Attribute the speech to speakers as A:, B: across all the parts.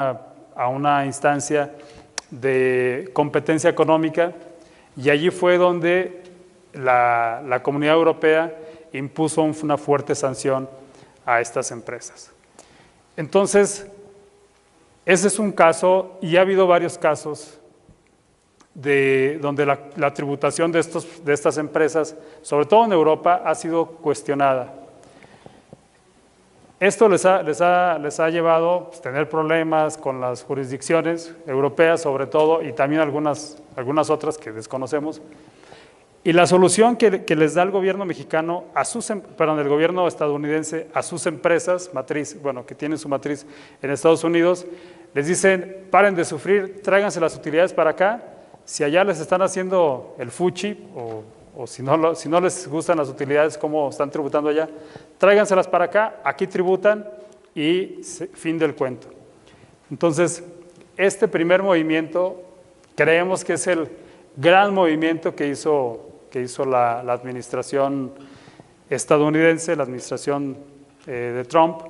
A: a una instancia de competencia económica, y allí fue donde la Comunidad Europea impuso una fuerte sanción a estas empresas. Entonces, ese es un caso, y ha habido varios casos donde la tributación de estas empresas, sobre todo en Europa, ha sido cuestionada. Esto les ha llevado a tener problemas con las jurisdicciones europeas, sobre todo, y también algunas otras que desconocemos. Y la solución que les da el gobierno mexicano, el gobierno estadounidense a sus empresas, que tienen su matriz en Estados Unidos, les dicen: paren de sufrir, tráiganse las utilidades para acá. Si allá les están haciendo el fuchi, o si no les gustan las utilidades, como están tributando allá, tráiganselas para acá, aquí tributan y fin del cuento. Entonces, este primer movimiento creemos que es el gran movimiento que hizo la administración estadounidense, la administración de Trump,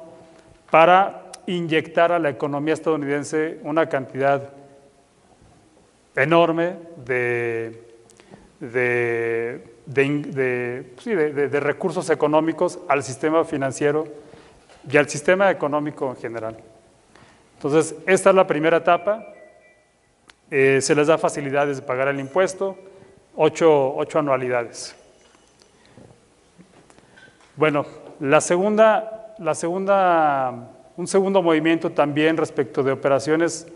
A: para inyectar a la economía estadounidense una cantidad enorme de recursos económicos al sistema financiero y al sistema económico en general. Entonces, esta es la primera etapa. Se les da facilidades de pagar el impuesto, 8 anualidades. Bueno, un segundo movimiento también respecto de operaciones,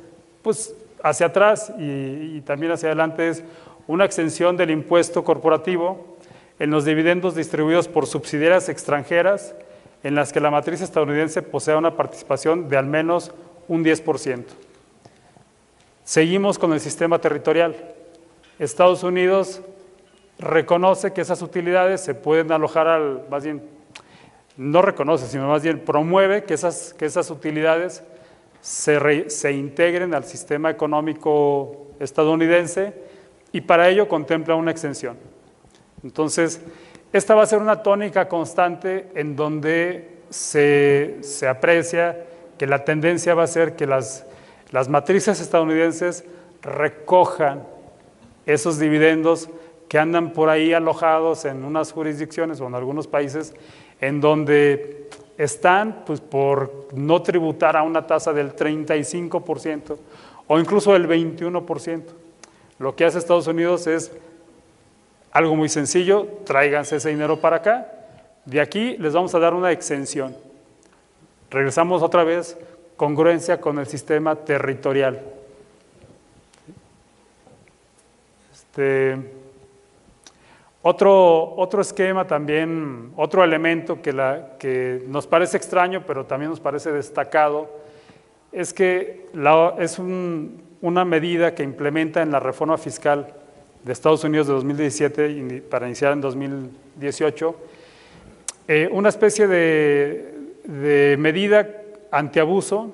A: pues hacia atrás y también hacia adelante, es una exención del impuesto corporativo en los dividendos distribuidos por subsidiarias extranjeras en las que la matriz estadounidense posea una participación de al menos un 10%. Seguimos con el sistema territorial. Estados Unidos reconoce que esas utilidades se pueden alojar no reconoce, sino más bien promueve que esas utilidades se integren al sistema económico estadounidense, y para ello contempla una exención. Entonces, esta va a ser una tónica constante en donde se aprecia que la tendencia va a ser que las matrices estadounidenses recojan esos dividendos que andan por ahí alojados en unas jurisdicciones o en algunos países en donde están, pues, por no tributar a una tasa del 35% o incluso del 21%. Lo que hace Estados Unidos es algo muy sencillo: tráiganse ese dinero para acá, de aquí les vamos a dar una exención. Regresamos otra vez, congruencia con el sistema territorial. Otro esquema también, otro elemento que nos parece extraño, pero también nos parece destacado, es que es una medida que implementa en la reforma fiscal de Estados Unidos de 2017 para iniciar en 2018, una especie de medida antiabuso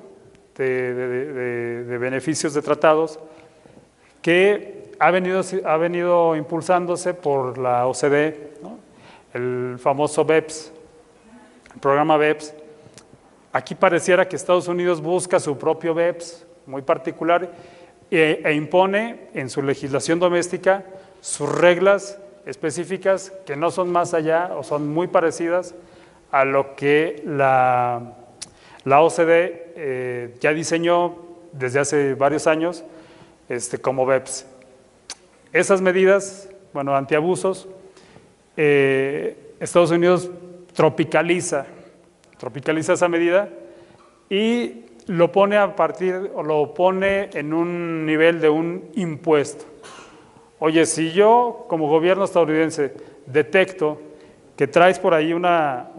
A: de beneficios de tratados que ha venido impulsándose por la OCDE, ¿no? El famoso BEPS, el programa BEPS. Aquí pareciera que Estados Unidos busca su propio BEPS muy particular e impone en su legislación doméstica sus reglas específicas que no son más allá o son muy parecidas a lo que la OCDE ya diseñó desde hace varios años como BEPS. Esas medidas, antiabusos, Estados Unidos tropicaliza esa medida y lo pone en un nivel de un impuesto. Oye, si yo como gobierno estadounidense detecto que traes por ahí una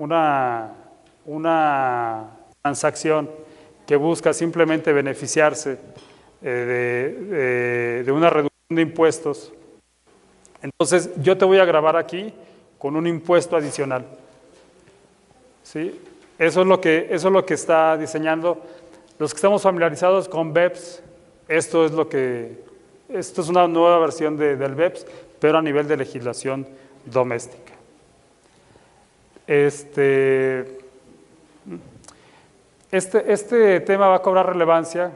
A: transacción que busca simplemente beneficiarse de una reducción de impuestos, entonces yo te voy a gravar aquí con un impuesto adicional. ¿Sí? Eso es lo que está diseñando. Los que estamos familiarizados con BEPS, esto es una nueva versión del BEPS, pero a nivel de legislación doméstica. Este tema va a cobrar relevancia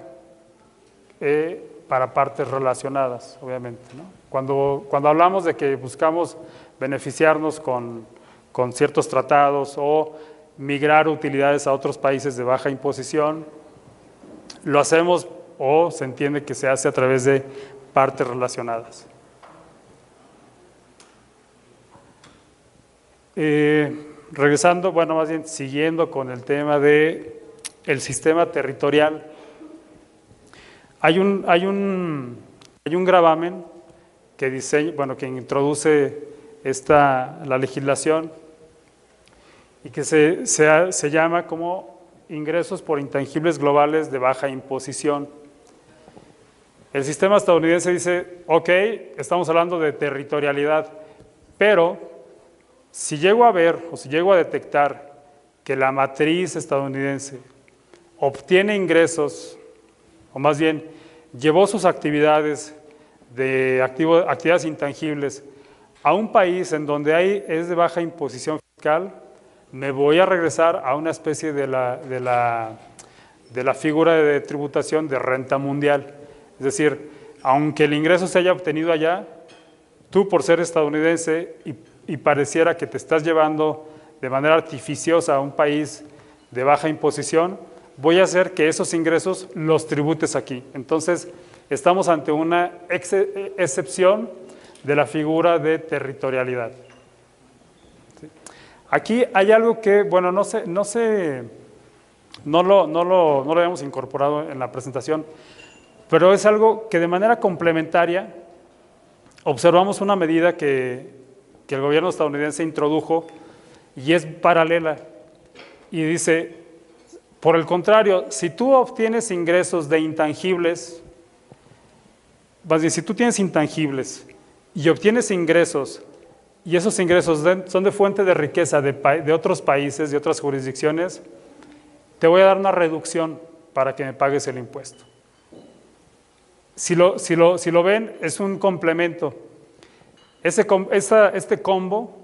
A: para partes relacionadas, obviamente, ¿no? Cuando hablamos de que buscamos beneficiarnos con ciertos tratados o migrar utilidades a otros países de baja imposición, lo hacemos o se entiende que se hace a través de partes relacionadas. Regresando, bueno, más bien siguiendo con el tema de el sistema territorial, hay un gravamen que diseña, bueno, que introduce la legislación y que se llama como ingresos por intangibles globales de baja imposición. El sistema estadounidense dice, ok, estamos hablando de territorialidad, pero si llego a ver o si llego a detectar que la matriz estadounidense obtiene ingresos, o más bien llevó sus actividades de actividades intangibles a un país en donde es de baja imposición fiscal, me voy a regresar a una especie de la figura de tributación de renta mundial. Es decir, aunque el ingreso se haya obtenido allá, tú por ser estadounidense y pareciera que te estás llevando de manera artificiosa a un país de baja imposición, voy a hacer que esos ingresos los tributes aquí. Entonces, estamos ante una excepción de la figura de territorialidad. ¿Sí? Aquí hay algo que, bueno, no lo habíamos incorporado en la presentación, pero es algo que de manera complementaria observamos una medida que el gobierno estadounidense introdujo y es paralela y dice, por el contrario, si tú obtienes ingresos de intangibles, más bien, si tú tienes intangibles y obtienes ingresos y esos ingresos son de fuente de riqueza de otros países, de otras jurisdicciones, te voy a dar una reducción para que me pagues el impuesto. Si lo ven, es un complemento. Este combo,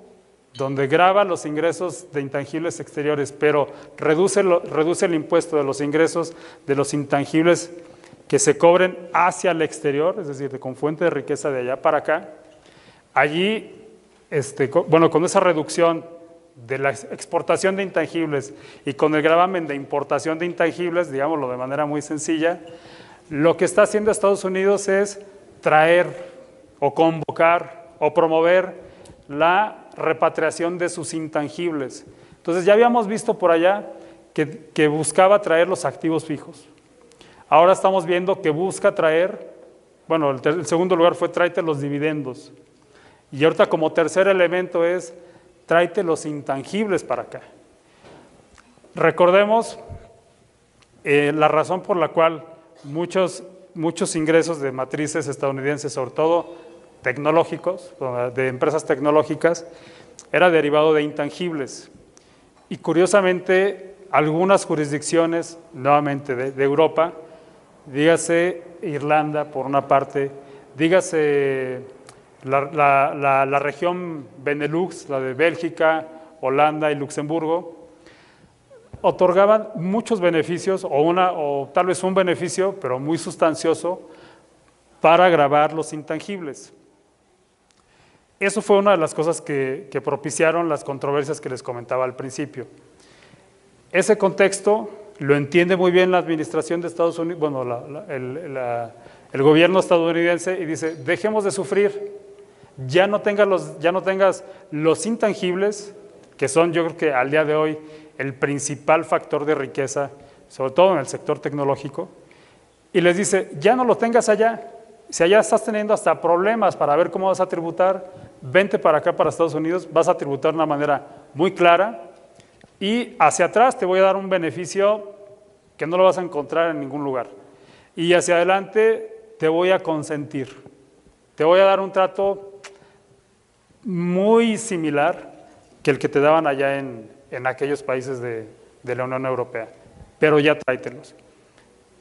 A: donde grava los ingresos de intangibles exteriores, pero reduce el impuesto de los ingresos de los intangibles que se cobren hacia el exterior, es decir, con fuente de riqueza de allá para acá, allí, bueno, con esa reducción de la exportación de intangibles y con el gravamen de importación de intangibles, digámoslo de manera muy sencilla, lo que está haciendo Estados Unidos es traer o convocar o promover la repatriación de sus intangibles. Entonces ya habíamos visto por allá que buscaba traer los activos fijos. Ahora estamos viendo que busca traer, bueno, el segundo lugar fue tráete los dividendos. Y ahorita como tercer elemento es tráete los intangibles para acá. Recordemos la razón por la cual muchos ingresos de matrices estadounidenses, sobre todo tecnológicos, de empresas tecnológicas, era derivado de intangibles. Y curiosamente, algunas jurisdicciones, nuevamente de Europa, dígase Irlanda por una parte, dígase la región Benelux, la de Bélgica, Holanda y Luxemburgo, otorgaban muchos beneficios o tal vez un beneficio, pero muy sustancioso, para gravar los intangibles. Eso fue una de las cosas que propiciaron las controversias que les comentaba al principio. Ese contexto lo entiende muy bien la administración de Estados Unidos, bueno, el gobierno estadounidense, y dice, dejemos de sufrir, ya no tengas los intangibles, que son, yo creo que al día de hoy, el principal factor de riqueza, sobre todo en el sector tecnológico, y les dice, ya no lo tengas allá. Si allá estás teniendo hasta problemas para ver cómo vas a tributar, vente para acá, para Estados Unidos, vas a tributar de una manera muy clara y hacia atrás te voy a dar un beneficio que no lo vas a encontrar en ningún lugar. Y hacia adelante te voy a consentir, te voy a dar un trato muy similar que el que te daban allá en aquellos países de la Unión Europea, pero ya tráetelos.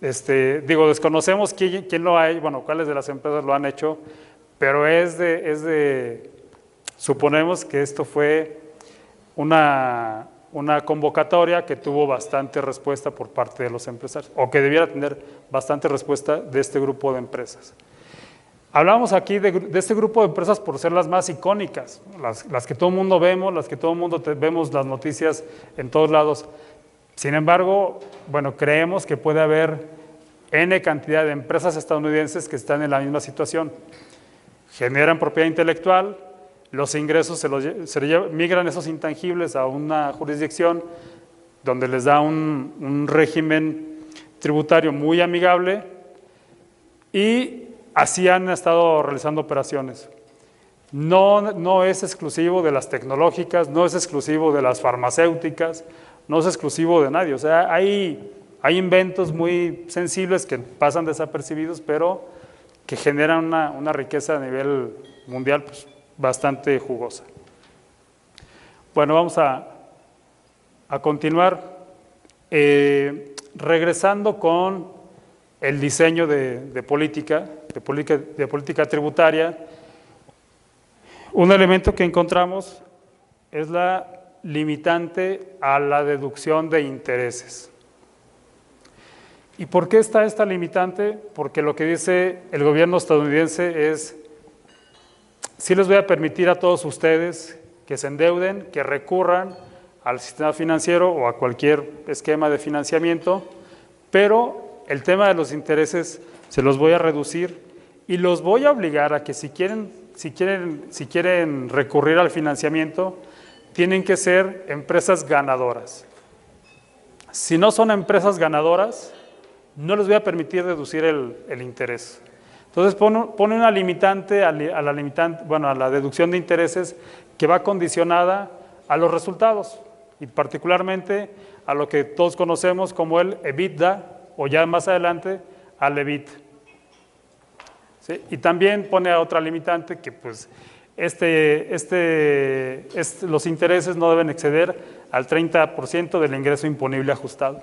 A: Desconocemos quién lo ha hecho, bueno, cuáles de las empresas lo han hecho, pero suponemos que esto fue una una convocatoria que tuvo bastante respuesta por parte de los empresarios, o que debiera tener bastante respuesta de este grupo de empresas. Hablábamos aquí de este grupo de empresas por ser las más icónicas, las que todo el mundo vemos, las que todo el mundo vemos las noticias en todos lados. Sin embargo, bueno, creemos que puede haber N cantidad de empresas estadounidenses que están en la misma situación. Generan propiedad intelectual, los ingresos migran esos intangibles a una jurisdicción donde les da un régimen tributario muy amigable y así han estado realizando operaciones. No es exclusivo de las tecnológicas, no es exclusivo de las farmacéuticas, no es exclusivo de nadie. O sea, hay inventos muy sensibles que pasan desapercibidos, pero que generan una riqueza a nivel mundial pues, bastante jugosa. Bueno, vamos a continuar regresando con el diseño de política tributaria. Un elemento que encontramos es la limitante a la deducción de intereses. ¿Y por qué está esta limitante? Porque lo que dice el gobierno estadounidense es: sí les voy a permitir a todos ustedes que se endeuden, que recurran al sistema financiero o a cualquier esquema de financiamiento, pero el tema de los intereses se los voy a reducir y los voy a obligar a que si quieren recurrir al financiamiento, tienen que ser empresas ganadoras. Si no son empresas ganadoras, no les voy a permitir deducir el interés. Entonces pone una limitante a la deducción de intereses que va condicionada a los resultados y particularmente a lo que todos conocemos como el EBITDA o ya más adelante al EBIT. ¿Sí? Y también pone otra limitante que pues los intereses no deben exceder al 30% del ingreso imponible ajustado.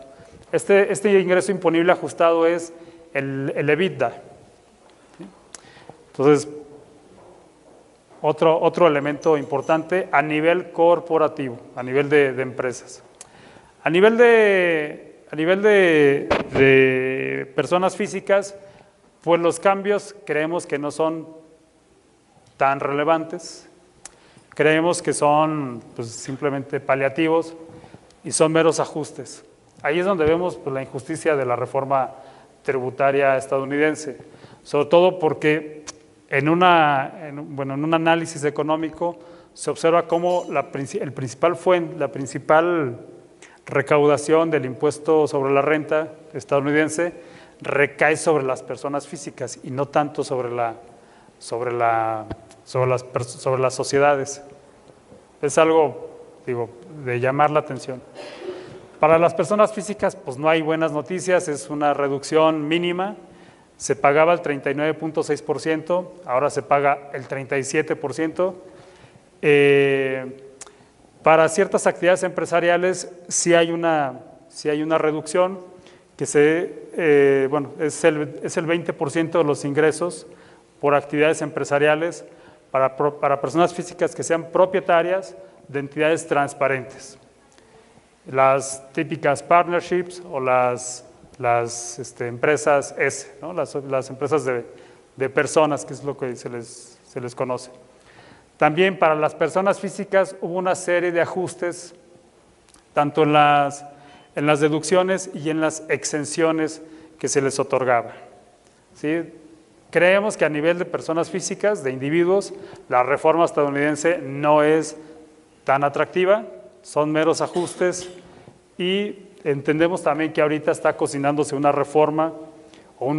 A: Este ingreso imponible ajustado es el EBITDA. Entonces, otro elemento importante a nivel corporativo, a nivel de empresas. A nivel de personas físicas, pues los cambios creemos que no son tan relevantes, creemos que son pues, simplemente paliativos y son meros ajustes. Ahí es donde vemos pues, la injusticia de la reforma tributaria estadounidense, sobre todo porque en un análisis económico se observa cómo la principal recaudación del impuesto sobre la renta estadounidense recae sobre las personas físicas y no tanto sobre las sociedades. Es algo, de llamar la atención. Para las personas físicas, pues no hay buenas noticias, es una reducción mínima. Se pagaba el 39.6%, ahora se paga el 37%. Para ciertas actividades empresariales sí hay una reducción, que es el 20% de los ingresos por actividades empresariales para personas físicas que sean propietarias de entidades transparentes. Las típicas partnerships o las empresas S, ¿no? las empresas de personas, que es lo que se les conoce. También para las personas físicas hubo una serie de ajustes, tanto en las deducciones y en las exenciones que se les otorgaba. ¿Sí? Creemos que a nivel de personas físicas, de individuos, la reforma estadounidense no es tan atractiva, son meros ajustes y entendemos también que ahorita está cocinándose una reforma o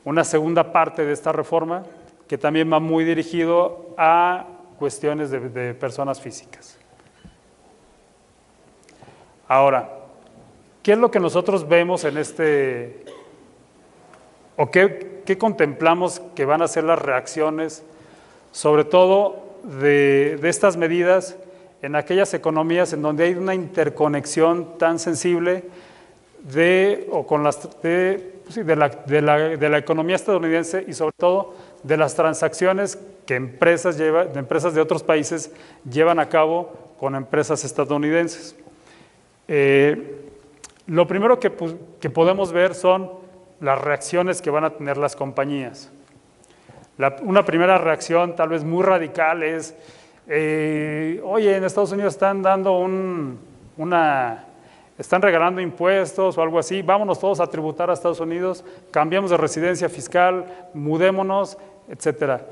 A: una segunda parte de esta reforma que también va muy dirigido a cuestiones de personas físicas. Ahora, ¿qué es lo que nosotros vemos en o qué contemplamos que van a ser las reacciones, sobre todo de estas medidas en aquellas economías en donde hay una interconexión tan sensible de la economía estadounidense y sobre todo de las transacciones que empresas de otros países llevan a cabo con empresas estadounidenses. Lo primero que podemos ver son las reacciones que van a tener las compañías. Una primera reacción tal vez muy radical es, oye, en Estados Unidos están dando están regalando impuestos o algo así, vámonos todos a tributar a Estados Unidos, cambiamos de residencia fiscal, mudémonos, etcétera.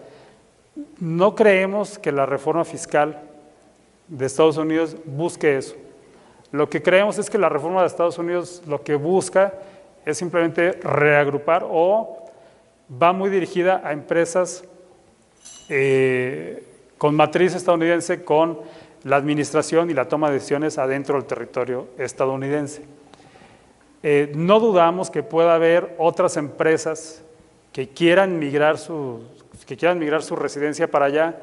A: No creemos que la reforma fiscal de Estados Unidos busque eso. Lo que creemos es que la reforma de Estados Unidos lo que busca es simplemente reagrupar o va muy dirigida a empresas con matriz estadounidense, con la administración y la toma de decisiones adentro del territorio estadounidense. No dudamos que pueda haber otras empresas que quieran migrar su residencia para allá,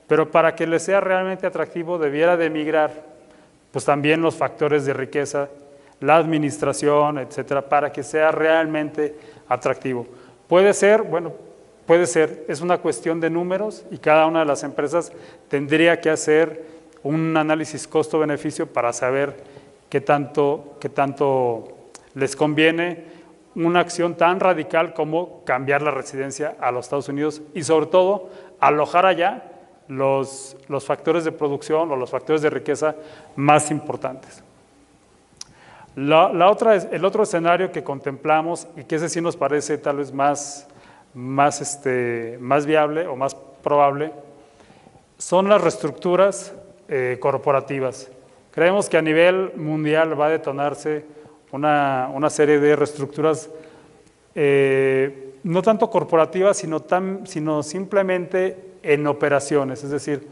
A: pero para que les sea realmente atractivo debiera de migrar pues también los factores de riqueza, la administración, etcétera, para que sea realmente atractivo. Puede ser, bueno, puede ser, es una cuestión de números y cada una de las empresas tendría que hacer un análisis costo-beneficio para saber qué tanto les conviene una acción tan radical como cambiar la residencia a los Estados Unidos y sobre todo alojar allá los factores de producción o los factores de riqueza más importantes. El otro escenario que contemplamos y que ese sí nos parece tal vez más viable o más probable son las reestructuras corporativas. Creemos que a nivel mundial va a detonarse una serie de reestructuras no tanto corporativas, sino simplemente en operaciones, es decir,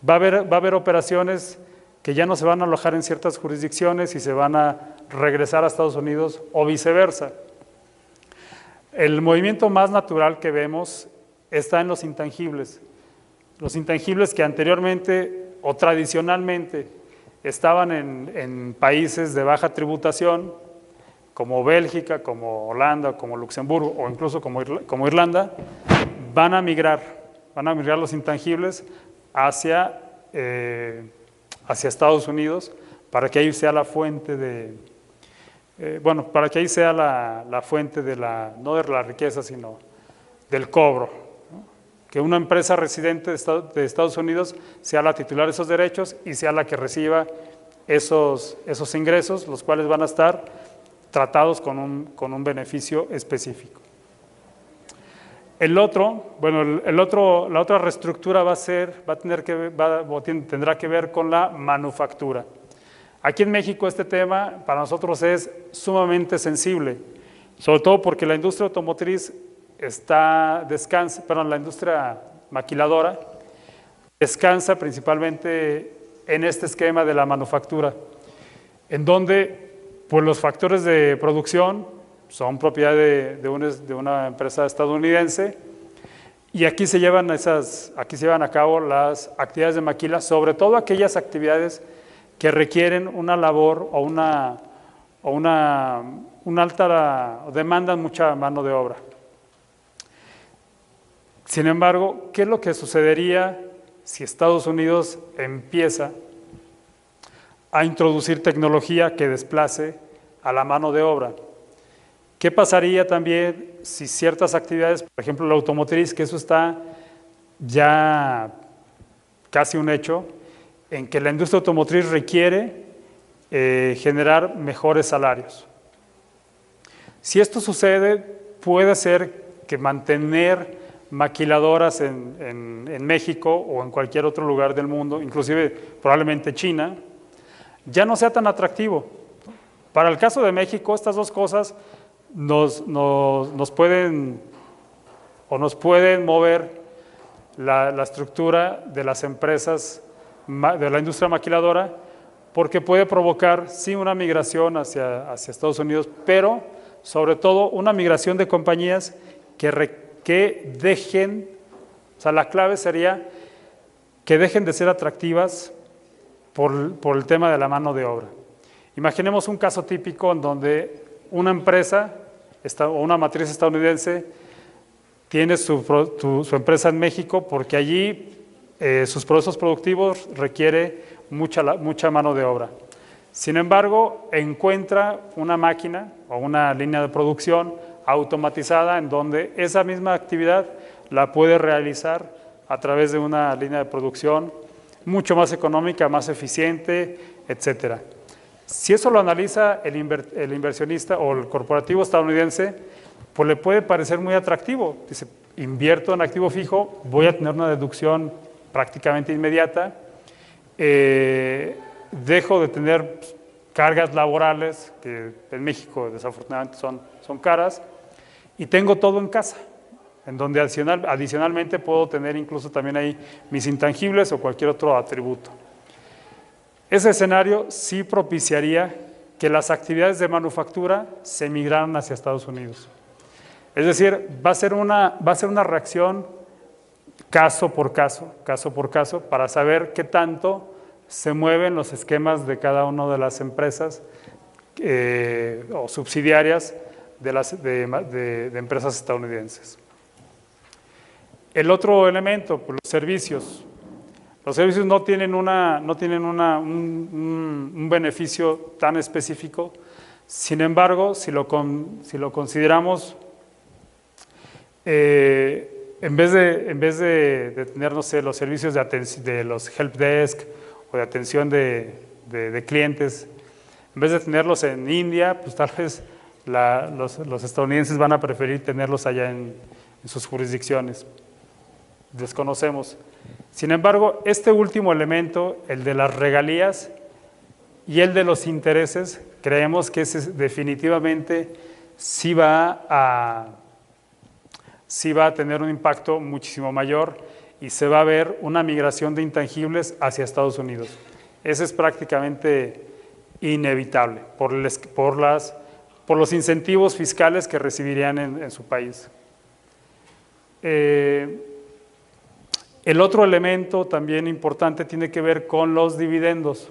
A: va a haber operaciones que ya no se van a alojar en ciertas jurisdicciones y se van a regresar a Estados Unidos o viceversa. El movimiento más natural que vemos está en los intangibles que anteriormente o tradicionalmente estaban en países de baja tributación, como Bélgica, como Holanda, como Luxemburgo o incluso como Irlanda, van a migrar los intangibles hacia Estados Unidos para que ahí sea la fuente para que ahí sea la fuente no de la riqueza, sino del cobro, ¿no? Que una empresa residente de Estados Unidos sea la titular de esos derechos y sea la que reciba esos ingresos, los cuales van a estar tratados con un beneficio específico. La otra reestructura tendrá que ver con la manufactura. Aquí en México este tema para nosotros es sumamente sensible, sobre todo porque la industria automotriz la industria maquiladora descansa principalmente en este esquema de la manufactura, en donde pues, los factores de producción son propiedad de una empresa estadounidense y aquí se llevan a cabo las actividades de maquila, sobre todo aquellas actividades que requieren una labor o una alta demandan mucha mano de obra. Sin embargo, ¿qué es lo que sucedería si Estados Unidos empieza a introducir tecnología que desplace a la mano de obra? ¿Qué pasaría también si ciertas actividades, por ejemplo la automotriz, que eso está ya casi un hecho, en que la industria automotriz requiere generar mejores salarios? Si esto sucede, puede ser que mantener maquiladoras en México o en cualquier otro lugar del mundo, inclusive probablemente China, ya no sea tan atractivo. Para el caso de México, estas dos cosas nos pueden mover la estructura de las empresas de la industria maquiladora, porque puede provocar, sí, una migración hacia Estados Unidos, pero sobre todo una migración de compañías que dejen, o sea, la clave sería que dejen de ser atractivas por el tema de la mano de obra. Imaginemos un caso típico en donde una empresa o una matriz estadounidense tiene su empresa en México porque allí sus procesos productivos requiere mucha mano de obra. Sin embargo, encuentra una máquina o una línea de producción automatizada en donde esa misma actividad la puede realizar a través de una línea de producción mucho más económica, más eficiente, etcétera. Si eso lo analiza el inversionista o el corporativo estadounidense, pues le puede parecer muy atractivo. Dice, invierto en activo fijo, voy a tener una deducción prácticamente inmediata, dejo de tener cargas laborales, que en México desafortunadamente son caras, y tengo todo en casa, en donde adicionalmente puedo tener incluso también ahí mis intangibles o cualquier otro atributo. Ese escenario sí propiciaría que las actividades de manufactura se migraran hacia Estados Unidos. Es decir, va a ser una reacción caso por caso, para saber qué tanto se mueven los esquemas de cada una de las empresas o subsidiarias de empresas estadounidenses. El otro elemento, pues, los servicios. Los servicios no tienen un beneficio tan específico. Sin embargo, si lo consideramos, en vez de tener, no sé, los servicios de los help desk o de atención de clientes, en vez de tenerlos en India, pues tal vez los estadounidenses van a preferir tenerlos allá en sus jurisdicciones. Desconocemos. Sin embargo, este último elemento, el de las regalías y el de los intereses, creemos que ese definitivamente sí va a tener un impacto muchísimo mayor y se va a ver una migración de intangibles hacia Estados Unidos. Ese es prácticamente inevitable por los incentivos fiscales que recibirían en su país. El otro elemento también importante tiene que ver con los dividendos.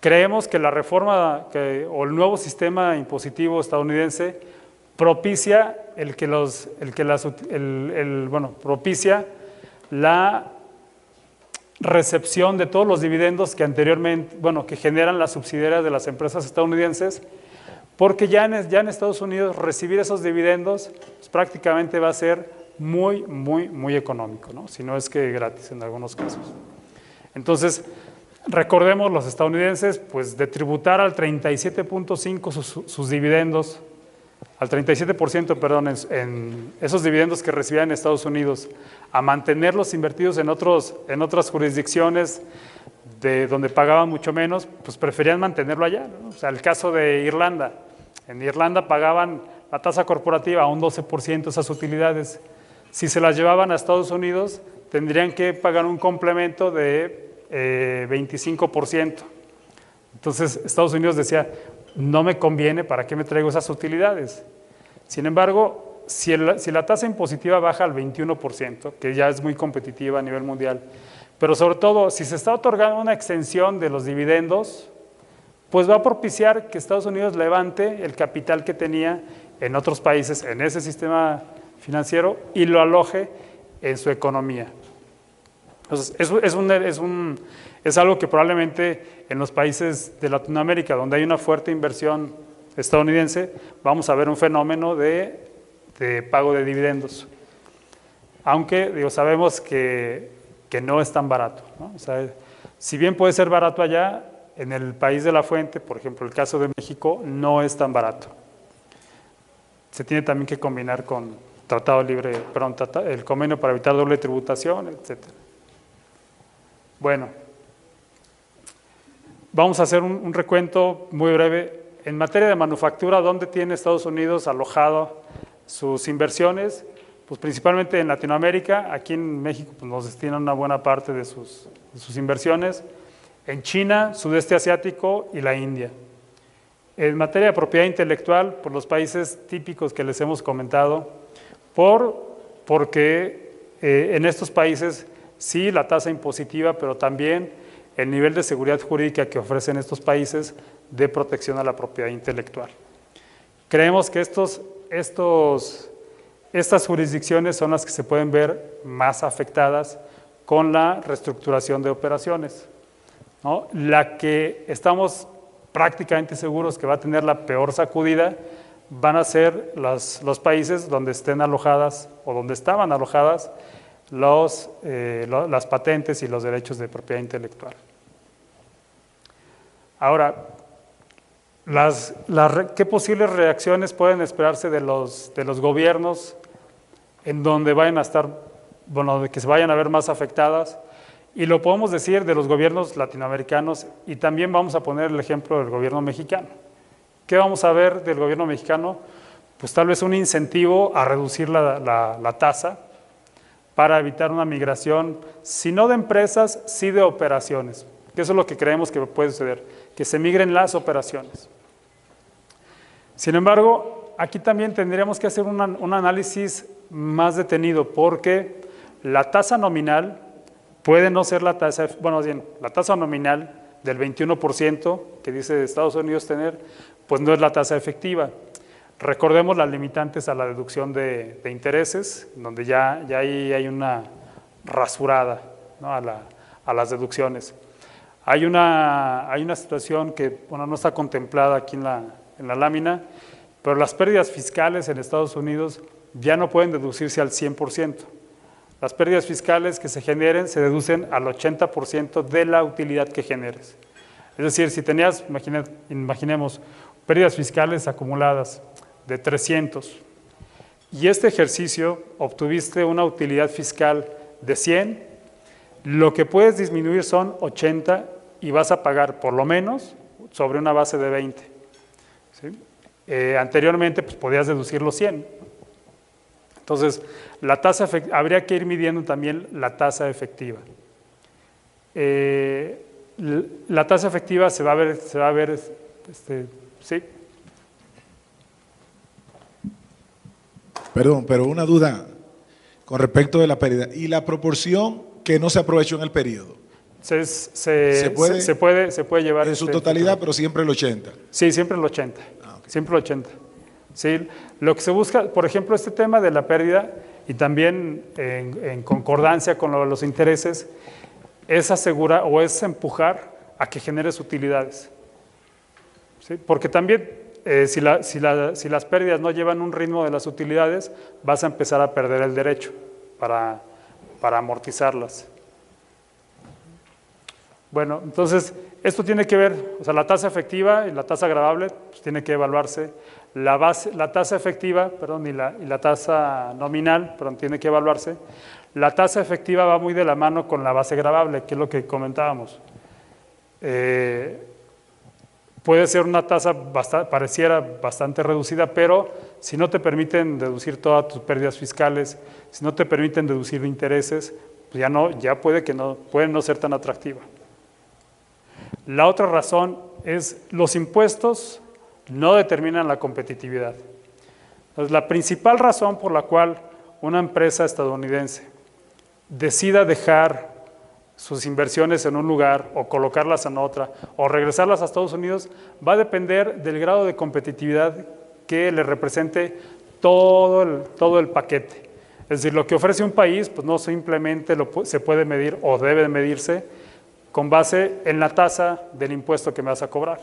A: Creemos que la reforma o el nuevo sistema impositivo estadounidense propicia propicia la recepción de todos los dividendos que anteriormente, que generan las subsidiarias de las empresas estadounidenses, porque ya en Estados Unidos recibir esos dividendos pues, prácticamente va a ser muy económico, ¿no? Si no es que gratis en algunos casos. Entonces, recordemos los estadounidenses, pues de tributar al 37.5% sus dividendos, al 37%, perdón, en esos dividendos que recibían en Estados Unidos, a mantenerlos invertidos en otras jurisdicciones donde pagaban mucho menos, pues preferían mantenerlo allá, ¿no? O sea, el caso de Irlanda. En Irlanda pagaban la tasa corporativa a un 12% esas utilidades. Si se las llevaban a Estados Unidos, tendrían que pagar un complemento de 25%. Entonces, Estados Unidos decía, no me conviene, ¿para qué me traigo esas utilidades? Sin embargo, si la tasa impositiva baja al 21%, que ya es muy competitiva a nivel mundial, pero sobre todo, si se está otorgando una exención de los dividendos, pues va a propiciar que Estados Unidos levante el capital que tenía en otros países, en ese sistema financiero, y lo aloje en su economía. Entonces, es algo que probablemente en los países de Latinoamérica, donde hay una fuerte inversión estadounidense, vamos a ver un fenómeno de pago de dividendos. Aunque sabemos que no es tan barato, ¿no? O sea, si bien puede ser barato allá, en el país de la fuente, por ejemplo, el caso de México, no es tan barato. Se tiene también que combinar con el convenio para evitar doble tributación, etc. Bueno, vamos a hacer un recuento muy breve. En materia de manufactura, ¿dónde tiene Estados Unidos alojado sus inversiones? Pues principalmente en Latinoamérica. Aquí en México pues, nos destinan una buena parte de sus inversiones. En China, Sudeste Asiático y la India. En materia de propiedad intelectual, por los países típicos que les hemos comentado, porque en estos países sí la tasa impositiva, pero también el nivel de seguridad jurídica que ofrecen estos países de protección a la propiedad intelectual. Creemos que estas jurisdicciones son las que se pueden ver más afectadas con la reestructuración de operaciones, ¿no? La que estamos prácticamente seguros que va a tener la peor sacudida van a ser los países donde estén alojadas o donde estaban alojadas las patentes y los derechos de propiedad intelectual. Ahora, ¿qué posibles reacciones pueden esperarse de los gobiernos en donde vayan a estar, bueno, que se vayan a ver más afectadas? Y lo podemos decir de los gobiernos latinoamericanos y también vamos a poner el ejemplo del gobierno mexicano. ¿Qué vamos a ver del gobierno mexicano? Pues tal vez un incentivo a reducir la tasa para evitar una migración, si no de empresas, sí de operaciones. Que eso es lo que creemos que puede suceder, que se migren las operaciones. Sin embargo, aquí también tendríamos que hacer un análisis más detenido, porque la tasa nominal puede no ser la tasa, bueno, bien, la tasa nominal del 21% que dice Estados Unidos tener, pues no es la tasa efectiva. Recordemos las limitantes a la deducción de intereses, donde ya ahí hay una rasurada, ¿no?, a las deducciones. Hay una situación que, bueno, no está contemplada aquí en la lámina, pero las pérdidas fiscales en Estados Unidos ya no pueden deducirse al 100%. Las pérdidas fiscales que se generen se deducen al 80% de la utilidad que generes. Es decir, si tenías, imaginemos, pérdidas fiscales acumuladas de 300 y este ejercicio obtuviste una utilidad fiscal de 100, lo que puedes disminuir son 80 y vas a pagar por lo menos sobre una base de 20. ¿Sí? Anteriormente pues, podías deducir los 100. Entonces, habría que ir midiendo también la tasa efectiva. La tasa efectiva se va a ver, ¿sí?
B: Perdón, pero una duda con respecto de la pérdida. ¿Y la proporción que no se aprovechó en el periodo?
A: Se puede llevar
B: en su totalidad, pero siempre el 80.
A: Sí, siempre el 80. Okay. Siempre el 80. Sí, lo que se busca, por ejemplo, este tema de la pérdida y también en concordancia con los intereses, es asegurar o es empujar a que generes utilidades. ¿Sí? Porque también si las pérdidas no llevan un ritmo de las utilidades, vas a empezar a perder el derecho para amortizarlas. Bueno, entonces, esto tiene que ver, o sea, la tasa efectiva y la tasa gravable, pues tiene que evaluarse. La tasa efectiva, perdón, y la tasa nominal, perdón, tiene que evaluarse. La tasa efectiva va muy de la mano con la base gravable, que es lo que comentábamos. Puede ser una tasa pareciera bastante reducida, pero si no te permiten deducir todas tus pérdidas fiscales, si no te permiten deducir intereses, pues puede no ser tan atractiva. La otra razón es los impuestos no determinan la competitividad. Entonces, la principal razón por la cual una empresa estadounidense decida dejar sus inversiones en un lugar o colocarlas en otra o regresarlas a Estados Unidos va a depender del grado de competitividad que le represente todo el paquete. Es decir, lo que ofrece un país, pues no simplemente se puede medir o debe medirse con base en la tasa del impuesto que me vas a cobrar,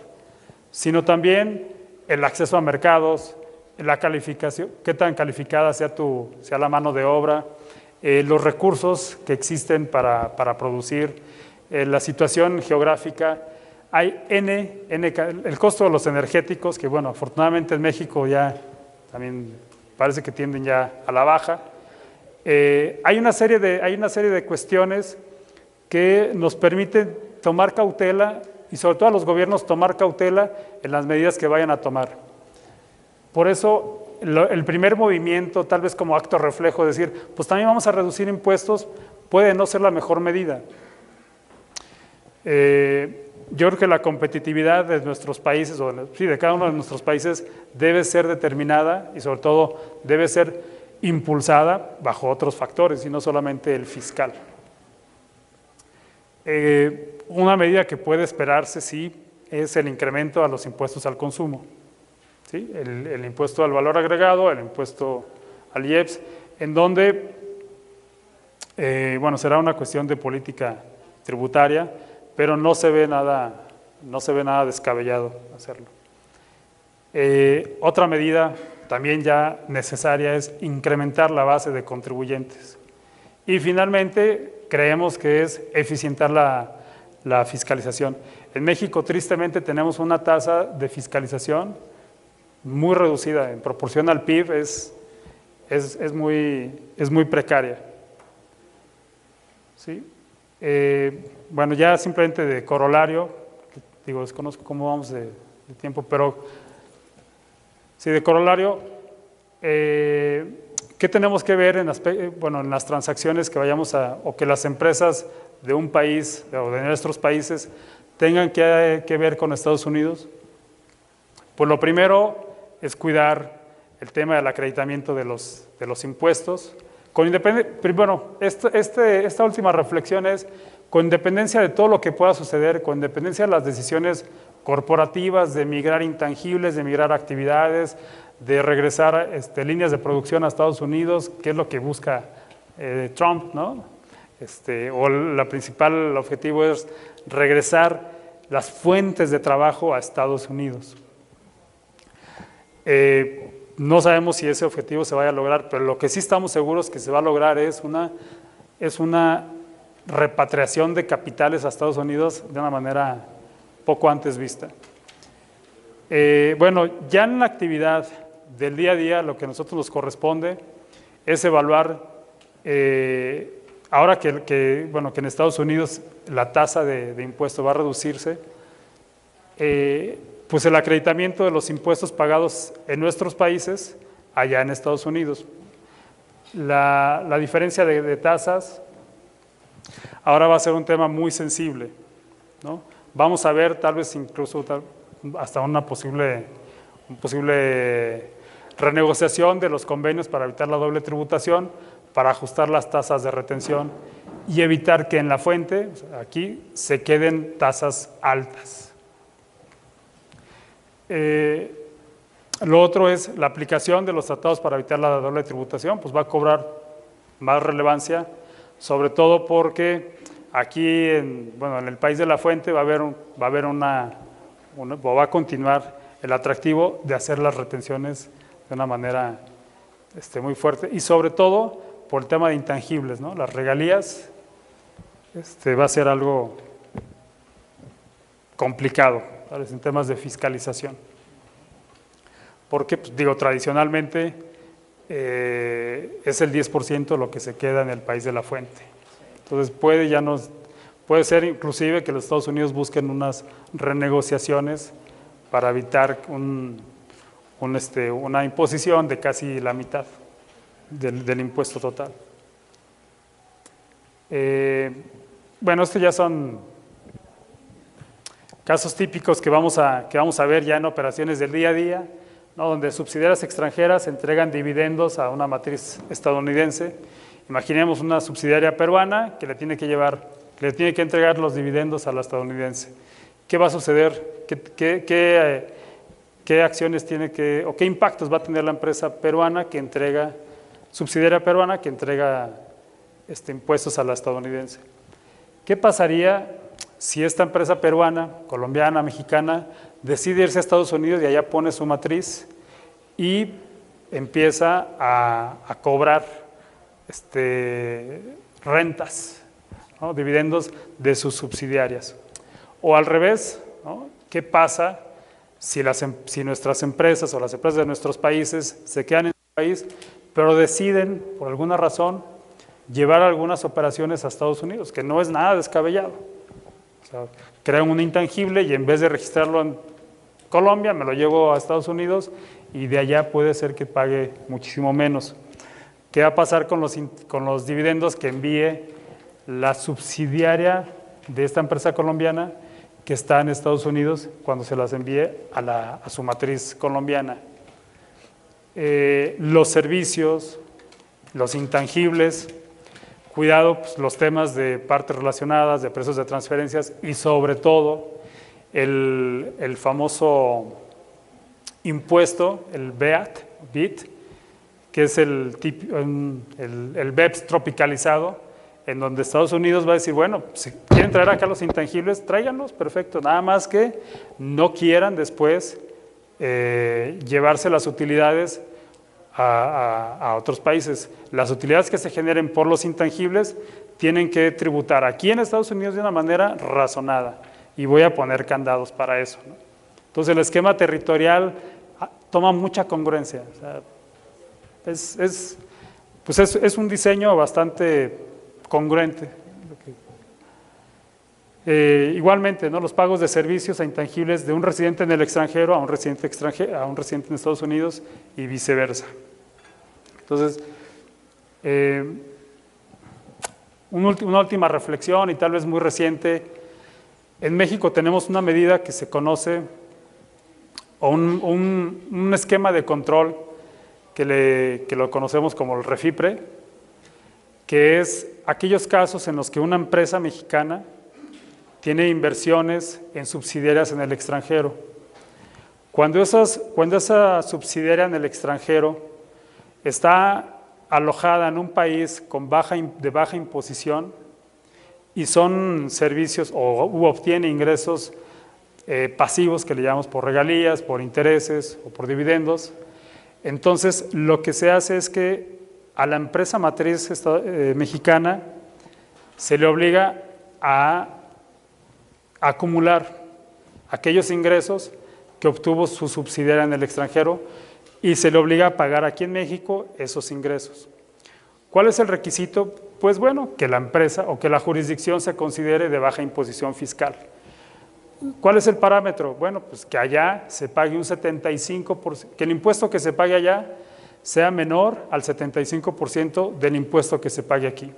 A: sino también el acceso a mercados, la calificación, qué tan calificada sea la mano de obra, los recursos que existen para producir, la situación geográfica. Hay el costo de los energéticos, que bueno, afortunadamente en México ya también parece que tienden ya a la baja. Hay una serie de cuestiones que nos permiten tomar cautela y sobre todo a los gobiernos tomar cautela en las medidas que vayan a tomar. Por eso el primer movimiento, tal vez como acto reflejo, decir, pues también vamos a reducir impuestos, puede no ser la mejor medida. Yo creo que la competitividad de nuestros países, de cada uno de nuestros países, debe ser determinada y sobre todo debe ser impulsada bajo otros factores y no solamente el fiscal. Una medida que puede esperarse, sí, es el incremento a los impuestos al consumo. ¿Sí? El impuesto al valor agregado, el impuesto al IEPS, en donde Bueno, será una cuestión de política tributaria, pero no se ve nada descabellado hacerlo. Otra medida también ya necesaria es incrementar la base de contribuyentes. Y finalmente, creemos que es eficientar la fiscalización. En México, tristemente, tenemos una tasa de fiscalización muy reducida. En proporción al PIB es muy precaria. ¿Sí? Bueno, ya simplemente de corolario, digo, desconozco cómo vamos de tiempo, pero sí, de corolario, ¿qué tenemos que ver en las transacciones que vayamos o que las empresas de un país o de nuestros países tengan que ver con Estados Unidos? Pues lo primero es cuidar el tema del acreditamiento de los impuestos. Esta última reflexión es, con independencia de todo lo que pueda suceder, con independencia de las decisiones corporativas de migrar intangibles, de migrar actividades, de regresar líneas de producción a Estados Unidos, que es lo que busca Trump, ¿no? O el principal objetivo es regresar las fuentes de trabajo a Estados Unidos. No sabemos si ese objetivo se vaya a lograr, pero lo que sí estamos seguros que se va a lograr es una repatriación de capitales a Estados Unidos de una manera poco antes vista. Bueno, ya en la actividad del día a día, lo que a nosotros nos corresponde es evaluar, ahora que en Estados Unidos la tasa de impuesto va a reducirse, pues el acreditamiento de los impuestos pagados en nuestros países allá en Estados Unidos. La diferencia de tasas ahora va a ser un tema muy sensible, ¿no? Vamos a ver tal vez incluso hasta una posible renegociación de los convenios para evitar la doble tributación, para ajustar las tasas de retención y evitar que en la fuente, o sea, aquí, se queden tasas altas. Lo otro es la aplicación de los tratados para evitar la doble tributación, pues va a cobrar más relevancia, sobre todo porque aquí en el país de la fuente va a continuar el atractivo de hacer las retenciones de una manera muy fuerte, y sobre todo por el tema de intangibles, ¿no? Las regalías va a ser algo complicado, ¿sabes? En temas de fiscalización. Porque, pues, digo, tradicionalmente es el 10% lo que se queda en el país de la fuente. Entonces puede ser inclusive que los Estados Unidos busquen unas renegociaciones para evitar una imposición de casi la mitad del impuesto total. Bueno, estos ya son casos típicos que vamos a ver ya en operaciones del día a día, ¿no? Donde subsidiarias extranjeras entregan dividendos a una matriz estadounidense. Imaginemos una subsidiaria peruana que le tiene que entregar los dividendos a la estadounidense. ¿Qué va a suceder? ¿Qué acciones o qué impactos va a tener la empresa peruana subsidiaria peruana que entrega impuestos a la estadounidense? ¿Qué pasaría si esta empresa peruana, colombiana, mexicana, decide irse a Estados Unidos y allá pone su matriz y empieza a cobrar rentas, ¿no? Dividendos de sus subsidiarias? O al revés, ¿no? ¿Qué pasa si nuestras empresas o las empresas de nuestros países se quedan en su país, pero deciden, por alguna razón, llevar algunas operaciones a Estados Unidos, que no es nada descabellado? O sea, crean un intangible y en vez de registrarlo en Colombia, me lo llevo a Estados Unidos y de allá puede ser que pague muchísimo menos. ¿Qué va a pasar con los dividendos que envíe la subsidiaria de esta empresa colombiana que está en Estados Unidos cuando se las envíe a su matriz colombiana? Los servicios, los intangibles, cuidado, pues, los temas de partes relacionadas, de precios de transferencias y sobre todo el famoso impuesto, el BEAT, que es el BEPS tropicalizado, en donde Estados Unidos va a decir, bueno, si quieren traer acá los intangibles, tráiganlos, perfecto, nada más que no quieran después llevarse las utilidades a otros países. Las utilidades que se generen por los intangibles tienen que tributar aquí en Estados Unidos de una manera razonada, y voy a poner candados para eso, ¿no? Entonces el esquema territorial toma mucha congruencia. O sea, es un diseño bastante congruente. Igualmente, ¿no? Los pagos de servicios a intangibles de un residente en el extranjero a un residente en Estados Unidos y viceversa. Entonces, una última reflexión, y tal vez muy reciente. En México tenemos una medida que se conoce, o un esquema de control que lo conocemos como el REFIPRE, que es aquellos casos en los que una empresa mexicana tiene inversiones en subsidiarias en el extranjero. Cuando esa subsidiaria en el extranjero está alojada en un país de baja imposición y son servicios u obtiene ingresos pasivos que le llamamos por regalías, por intereses o por dividendos, entonces lo que se hace es que a la empresa matriz mexicana se le obliga a acumular aquellos ingresos que obtuvo su subsidiaria en el extranjero y se le obliga a pagar aquí en México esos ingresos. ¿Cuál es el requisito? Pues bueno, que la empresa o que la jurisdicción se considere de baja imposición fiscal. ¿Cuál es el parámetro? Bueno, pues que allá se pague un 75%, que el impuesto que se pague allá sea menor al 75% del impuesto que se pague aquí.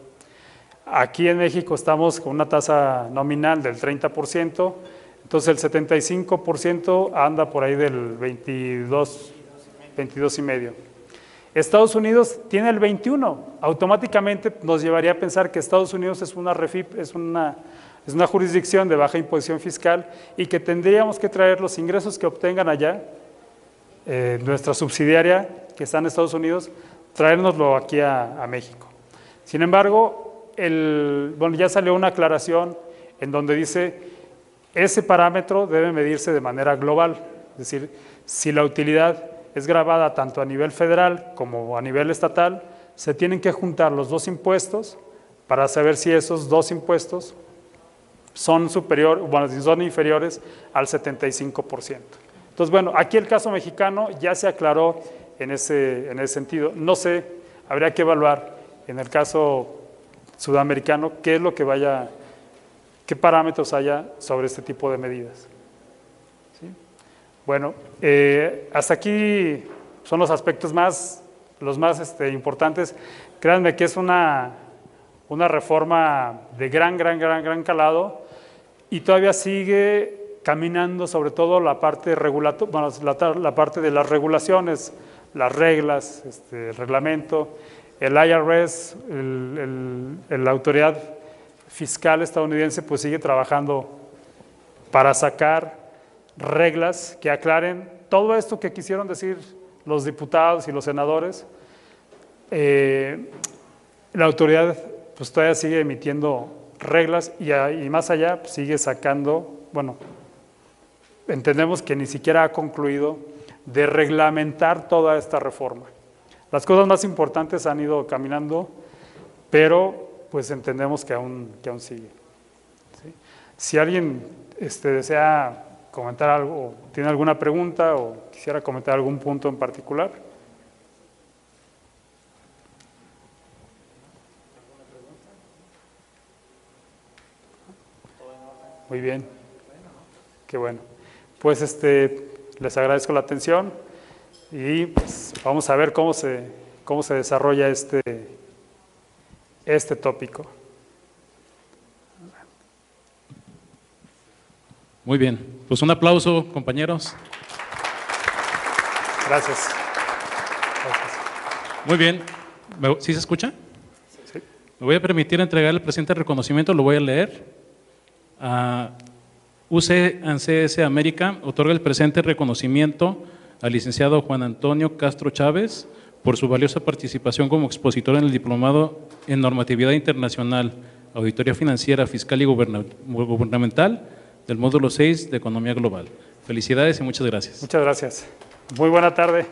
A: Aquí en México estamos con una tasa nominal del 30%, entonces el 75% anda por ahí del 22,5%. Estados Unidos tiene el 21%, automáticamente nos llevaría a pensar que Estados Unidos es una jurisdicción de baja imposición fiscal y que tendríamos que traer los ingresos que obtengan allá, nuestra subsidiaria que está en Estados Unidos, traérnoslo aquí a México. Sin embargo, ya salió una aclaración en donde dice ese parámetro debe medirse de manera global, es decir, si la utilidad es gravada tanto a nivel federal como a nivel estatal, se tienen que juntar los dos impuestos para saber si esos dos impuestos son inferiores al 75%. Entonces, bueno, aquí el caso mexicano ya se aclaró en ese sentido. No sé, habría que evaluar en el caso sudamericano qué parámetros haya sobre este tipo de medidas. ¿Sí? Bueno, hasta aquí son los aspectos los más importantes. Créanme que es una reforma de gran calado y todavía sigue caminando, sobre todo la parte la parte de las regulaciones, las reglas, el reglamento, el IRS, la autoridad fiscal estadounidense, pues sigue trabajando para sacar reglas que aclaren todo esto que quisieron decir los diputados y los senadores. La autoridad pues todavía sigue emitiendo reglas y más allá pues, sigue sacando, entendemos que ni siquiera ha concluido de reglamentar toda esta reforma. Las cosas más importantes han ido caminando, pero pues entendemos que aún sigue. ¿Sí? Si alguien desea comentar algo, tiene alguna pregunta o quisiera comentar algún punto en particular. Muy bien, qué bueno. Pues les agradezco la atención y pues, vamos a ver cómo se desarrolla este tópico.
C: Muy bien, pues un aplauso, compañeros.
A: Gracias.
C: Muy bien, ¿sí se escucha?
A: Sí.
C: Me voy a permitir entregar el presente reconocimiento, lo voy a leer. UC&CS América otorga el presente reconocimiento al licenciado Juan Antonio Castro Chávez por su valiosa participación como expositor en el Diplomado en Normatividad Internacional, Auditoría Financiera, Fiscal y Gubernamental del módulo 6 de Economía Global. Felicidades y muchas gracias.
A: Muchas gracias. Muy buena tarde.